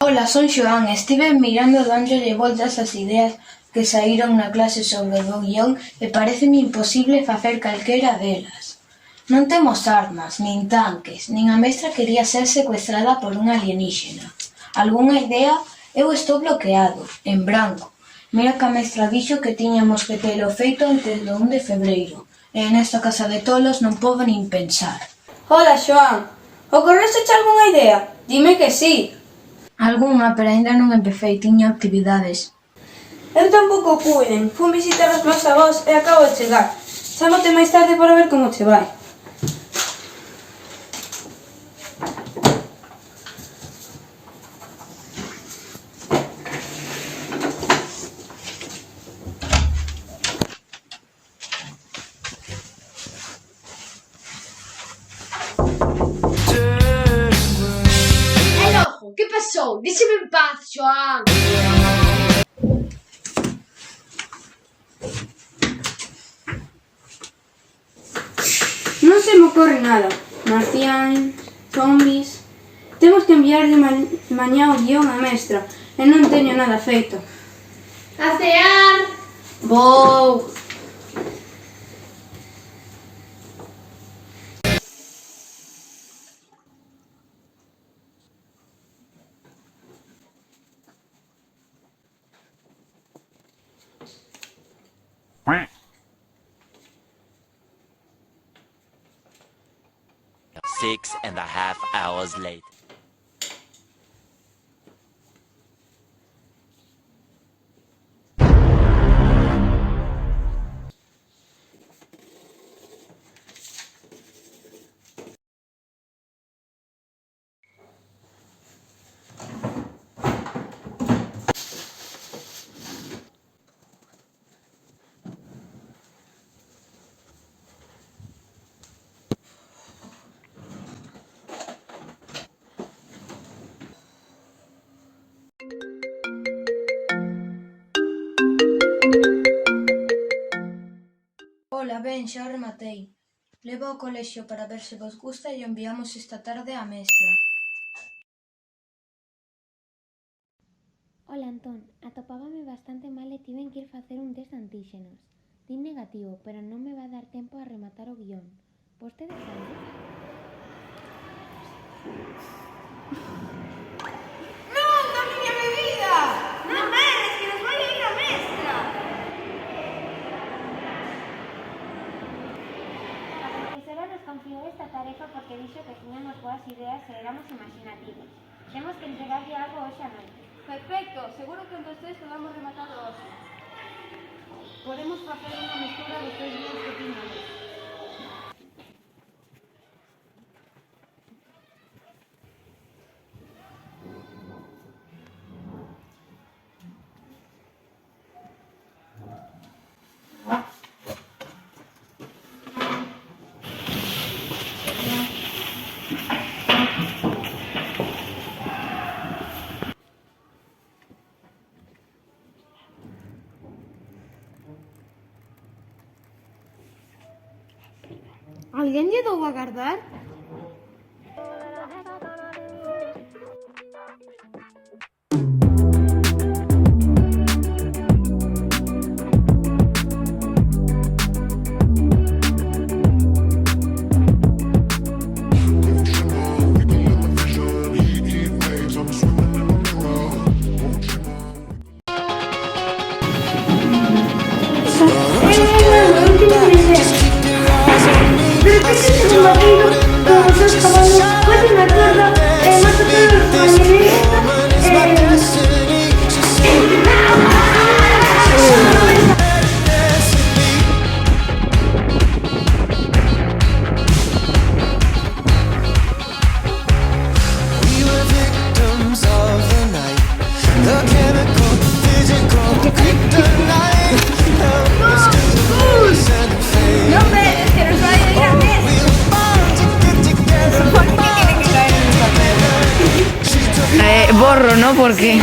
Ola, son Xoán. Estive mirando dándolle voltas ás ideas que saíron na clase sobre o guión e paréceme imposible facer calquera delas. Non temos armas, nin tanques, nin a mestra quería ser secuestrada por un alienígena. Algúnha idea? Eu estou bloqueado, en branco. Mira que a mestra dixo que tiñamos que telo feito antes do 1 de febreiro. E nesta casa de tolos non podo nin pensar. Ola, Xoán. Ocorreseche algunha idea? Dime que sí. Algúnha, pero aínda non empecé, tiña actividades. Eu tampouco puiden. Fun visitar os meus avós e acabo de chegar. Chámote máis tarde para ver como che vai. Que pasou? Díxeme en paz, Xoán. Non se me ocorre nada. Marcianos, zombies... Temos que enviarlle mañá o guión á mestra e non teño nada feito. A cear. Vou... Six and a half hours later. Ola, ben, xa rematei. Levo ao colexio para ver se vos gusta e o enviamos esta tarde á mestra. Ola, Antón, atopábame bastante mal e tiven que ir facer un test de antíxenos. Din negativo, pero non me va dar tempo a rematar o guión. Vostede sabe? Non, da miña bebida! Non veres que nos vai a ir a mestra! A profesora nos confiou esta tarefa porque dixo que tiñamos boas ideas e éramos imaginativos. Temos que entregarlle algo hoxe a noite. Perfecto, seguro que entre os tres podamos rematado hoxe. Podemos facer unha mestura dos 3 días que tiñamos. Alguén lle dou a guardar? Borro, ¿no? Porque